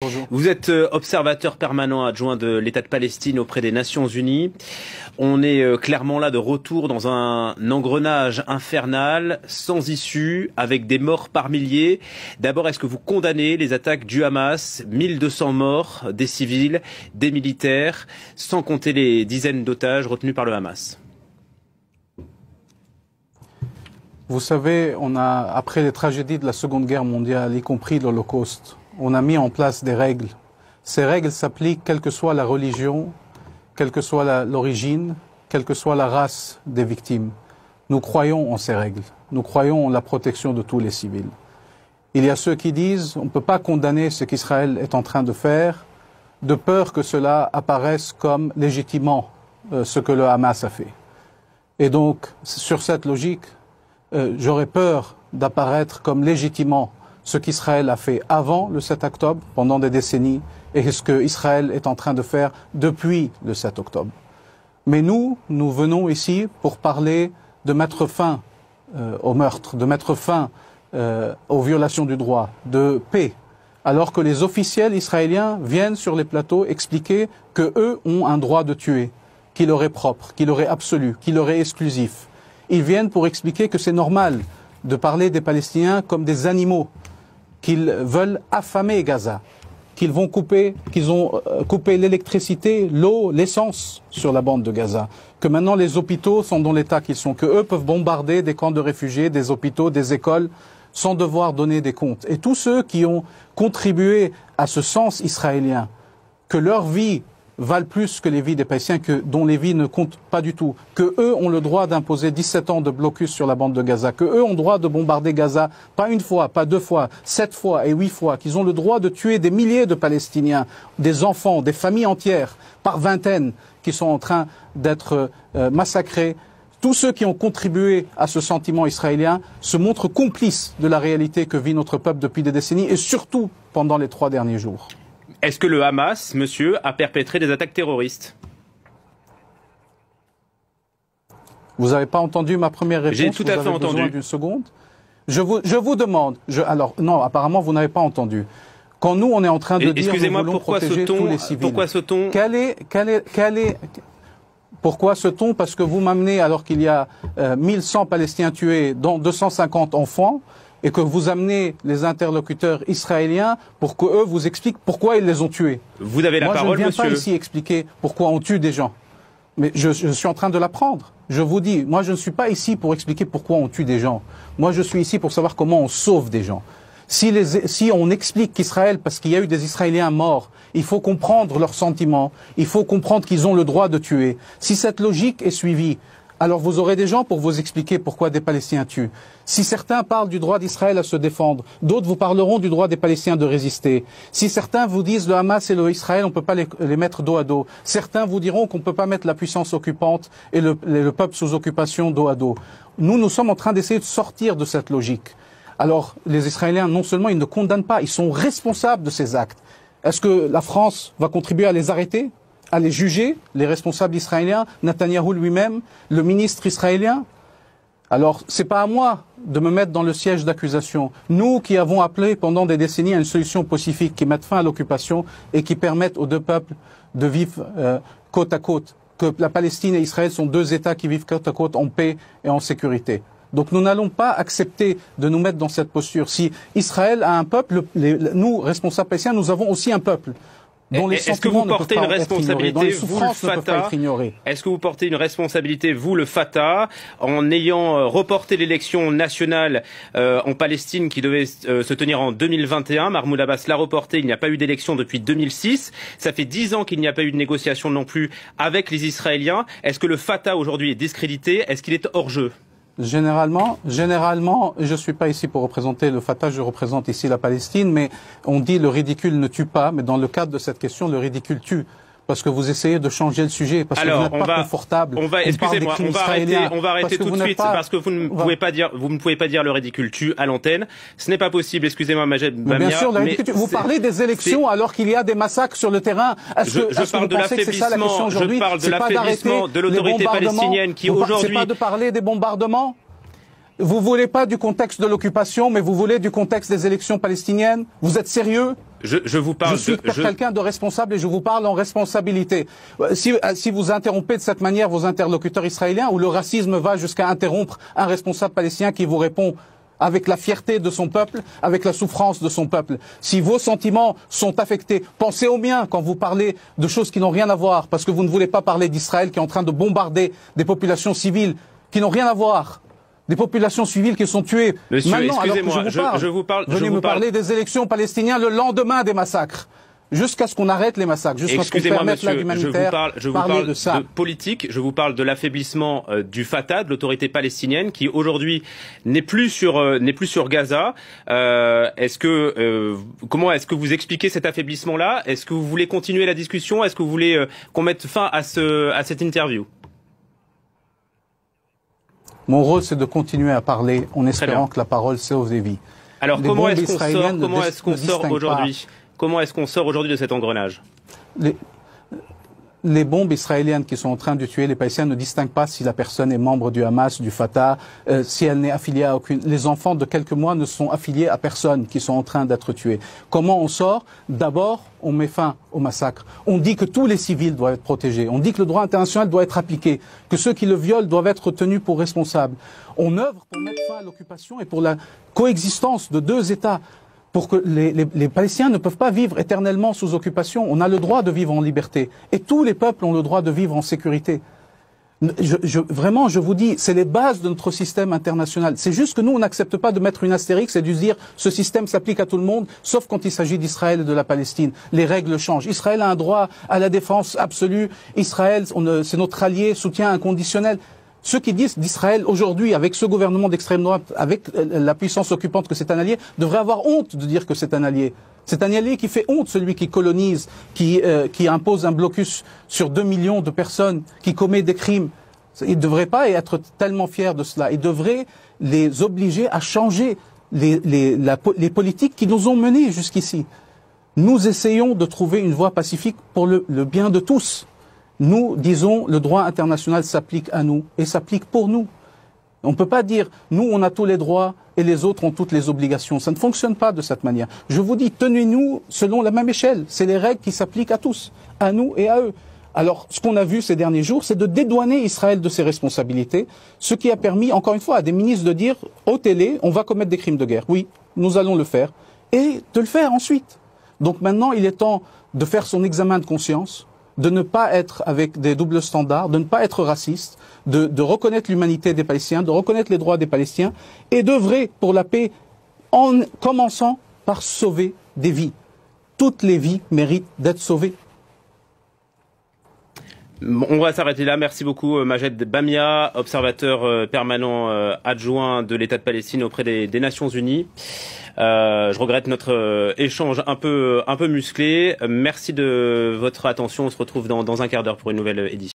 Bonjour. Vous êtes observateur permanent adjoint de l'État de Palestine auprès des Nations Unies. On est clairement là de retour dans un engrenage infernal, sans issue, avec des morts par milliers. D'abord, est-ce que vous condamnez les attaques du Hamas, 1200 morts, des civils, des militaires, sans compter les dizaines d'otages retenus par le Hamas ? Vous savez, après les tragédies de la Seconde Guerre mondiale, y compris l'Holocauste, on a mis en place des règles. Ces règles s'appliquent quelle que soit la religion, quelle que soit l'origine, quelle que soit la race des victimes. Nous croyons en ces règles. Nous croyons en la protection de tous les civils. Il y a ceux qui disent on ne peut pas condamner ce qu'Israël est en train de faire, de peur que cela apparaisse comme légitimant ce que le Hamas a fait. Et donc, sur cette logique, j'aurais peur d'apparaître comme légitimant ce qu'Israël a fait avant le 7 octobre, pendant des décennies, et ce qu'Israël est en train de faire depuis le 7 octobre. Mais nous venons ici pour parler de mettre fin au meurtre, de mettre fin aux violations du droit, de paix, alors que les officiels israéliens viennent sur les plateaux expliquer qu'eux ont un droit de tuer, qui leur est propre, qui leur est absolu, qui leur est exclusif. Ils viennent pour expliquer que c'est normal de parler des Palestiniens comme des animaux, qu'ils veulent affamer Gaza, qu'ils ont coupé l'électricité, l'eau, l'essence sur la bande de Gaza, que maintenant les hôpitaux sont dans l'état qu'ils sont, que eux peuvent bombarder des camps de réfugiés, des hôpitaux, des écoles, sans devoir donner des comptes. Et tous ceux qui ont contribué à ce sens israélien, que leur vie valent plus que les vies des Palestiniens, dont les vies ne comptent pas du tout, que eux ont le droit d'imposer 17 ans de blocus sur la bande de Gaza, que eux ont le droit de bombarder Gaza, pas une fois, pas deux fois, 7 fois et 8 fois, qu'ils ont le droit de tuer des milliers de Palestiniens, des enfants, des familles entières, par vingtaines, qui sont en train d'être massacrés. Tous ceux qui ont contribué à ce sentiment israélien se montrent complices de la réalité que vit notre peuple depuis des décennies, et surtout pendant les 3 derniers jours. Est-ce que le Hamas, monsieur, a perpétré des attaques terroristes? Vous n'avez pas entendu ma première réponse? J'ai tout à fait entendu. Vous avez besoin d'une seconde? Je vous demande. Alors non, apparemment vous n'avez pas entendu. Quand nous on est en train de dire nous voulons protéger tous les civils. Pourquoi ce ton? Pourquoi ce ton? Parce que vous m'amenez alors qu'il y a 1100 Palestiniens tués, dont 250 enfants, et que vous amenez les interlocuteurs israéliens pour qu'eux vous expliquent pourquoi ils les ont tués. Vous avez la parole, monsieur. Moi, je ne viens pas ici expliquer pourquoi on tue des gens. Mais je suis en train de l'apprendre. Je vous dis, moi, je ne suis pas ici pour expliquer pourquoi on tue des gens. Moi, je suis ici pour savoir comment on sauve des gens. Si on explique qu'Israël, parce qu'il y a eu des Israéliens morts, il faut comprendre leurs sentiments, il faut comprendre qu'ils ont le droit de tuer. Si cette logique est suivie, alors vous aurez des gens pour vous expliquer pourquoi des Palestiniens tuent. Si certains parlent du droit d'Israël à se défendre, d'autres vous parleront du droit des Palestiniens de résister. Si certains vous disent le Hamas et le Israël, on ne peut pas les mettre dos à dos. Certains vous diront qu'on ne peut pas mettre la puissance occupante et le peuple sous occupation dos à dos. Nous sommes en train d'essayer de sortir de cette logique. Alors, les Israéliens, non seulement ils ne condamnent pas, ils sont responsables de ces actes. Est-ce que la France va contribuer à les arrêter ? À les juger, les responsables israéliens, Netanyahou lui-même, le ministre israélien? Alors, c'est pas à moi de me mettre dans le siège d'accusation. Nous qui avons appelé pendant des décennies à une solution pacifique qui mette fin à l'occupation et qui permette aux deux peuples de vivre côte à côte, que la Palestine et Israël sont deux États qui vivent côte à côte en paix et en sécurité. Donc nous n'allons pas accepter de nous mettre dans cette posture. Si Israël a un peuple, nous, responsables palestiniens, nous avons aussi un peuple. Est-ce que vous portez une responsabilité, vous, le Fatah? Est-ce que vous portez une responsabilité, vous, le Fatah, en ayant reporté l'élection nationale en Palestine qui devait se tenir en 2021? Mahmoud Abbas l'a reporté, il n'y a pas eu d'élection depuis 2006. Ça fait 10 ans qu'il n'y a pas eu de négociation non plus avec les Israéliens. Est-ce que le Fatah aujourd'hui est discrédité? Est-ce qu'il est hors jeu? Généralement, je suis pas ici pour représenter le Fatah, je représente ici la Palestine, mais on dit le ridicule ne tue pas, mais dans le cadre de cette question, le ridicule tue. Parce que vous essayez de changer le sujet, parce que vous n'êtes pas confortable. Excusez-moi, on va arrêter tout de suite, parce que vous ne pouvez pas dire le ridicule tue à l'antenne. Ce n'est pas possible, excusez-moi, Majed Bamia. Bien sûr, le ridicule tue. Vous parlez des élections alors qu'il y a des massacres sur le terrain. Je parle de l'affaiblissement de l'autorité palestinienne qui aujourd'hui... C'est pas de parler des bombardements? Vous voulez pas du contexte de l'occupation, mais vous voulez du contexte des élections palestiniennes? Vous êtes sérieux? Je vous parle. Je suis quelqu'un de responsable et je vous parle en responsabilité. Si vous interrompez de cette manière vos interlocuteurs israéliens, ou le racisme va jusqu'à interrompre un responsable palestinien qui vous répond avec la fierté de son peuple, avec la souffrance de son peuple. Si vos sentiments sont affectés, pensez aux miens quand vous parlez de choses qui n'ont rien à voir, parce que vous ne voulez pas parler d'Israël qui est en train de bombarder des populations civiles qui n'ont rien à voir. Des populations civiles qui sont tuées. Monsieur, maintenant, excusez-moi, je vous parle. Venez me parler des élections palestiniennes le lendemain des massacres. Jusqu'à ce qu'on arrête les massacres, jusqu'à ce qu'on permette l'aide humanitaire. Je vous parle de politique, je vous parle de l'affaiblissement du Fatah, de l'autorité palestinienne, qui aujourd'hui n'est plus sur Gaza. Comment est-ce que vous expliquez cet affaiblissement-là? Est-ce que vous voulez continuer la discussion? Est-ce que vous voulez qu'on mette fin à cette interview? Mon rôle, c'est de continuer à parler en espérant que la parole sauve des vies. Alors, comment est-ce qu'on sort aujourd'hui? Comment est-ce qu'on sort aujourd'hui de cet engrenage? Les bombes israéliennes qui sont en train de tuer les Palestiniens ne distinguent pas si la personne est membre du Hamas, du Fatah, si elle n'est affiliée à aucune. Les enfants de quelques mois ne sont affiliés à personne qui sont en train d'être tués. Comment on sort? D'abord, on met fin au massacre. On dit que tous les civils doivent être protégés. On dit que le droit international doit être appliqué, que ceux qui le violent doivent être tenus pour responsables. On œuvre pour mettre fin à l'occupation et pour la coexistence de deux États. Pour que les Palestiniens ne peuvent pas vivre éternellement sous occupation. On a le droit de vivre en liberté. Et tous les peuples ont le droit de vivre en sécurité. Vraiment, je vous dis, c'est les bases de notre système international. C'est juste que nous, on n'accepte pas de mettre une astérix et de dire ce système s'applique à tout le monde, sauf quand il s'agit d'Israël et de la Palestine. Les règles changent. Israël a un droit à la défense absolue. Israël, c'est notre allié, soutien inconditionnel. Ceux qui disent d'Israël aujourd'hui, avec ce gouvernement d'extrême droite, avec la puissance occupante que c'est un allié, devraient avoir honte de dire que c'est un allié. C'est un allié qui fait honte, celui qui colonise, qui impose un blocus sur 2 millions de personnes, qui commet des crimes. Ils ne devraient pas être tellement fiers de cela. Ils devraient les obliger à changer les politiques qui nous ont menés jusqu'ici. Nous essayons de trouver une voie pacifique pour le bien de tous. Nous disons le droit international s'applique à nous et s'applique pour nous. On ne peut pas dire nous on a tous les droits et les autres ont toutes les obligations. Ça ne fonctionne pas de cette manière. Je vous dis, tenez-nous selon la même échelle. C'est les règles qui s'appliquent à tous, à nous et à eux. Alors, ce qu'on a vu ces derniers jours, c'est de dédouaner Israël de ses responsabilités, ce qui a permis, encore une fois, à des ministres de dire aux télé, on va commettre des crimes de guerre. Oui, nous allons le faire. Et de le faire ensuite. Donc maintenant, il est temps de faire son examen de conscience, de ne pas être avec des doubles standards, de ne pas être raciste, de reconnaître l'humanité des Palestiniens, de reconnaître les droits des Palestiniens et d'œuvrer pour la paix en commençant par sauver des vies. Toutes les vies méritent d'être sauvées. On va s'arrêter là. Merci beaucoup Majed Bamia, observateur permanent adjoint de l'État de Palestine auprès des Nations Unies. Je regrette notre échange un peu musclé. Merci de votre attention. On se retrouve dans un quart d'heure pour une nouvelle édition.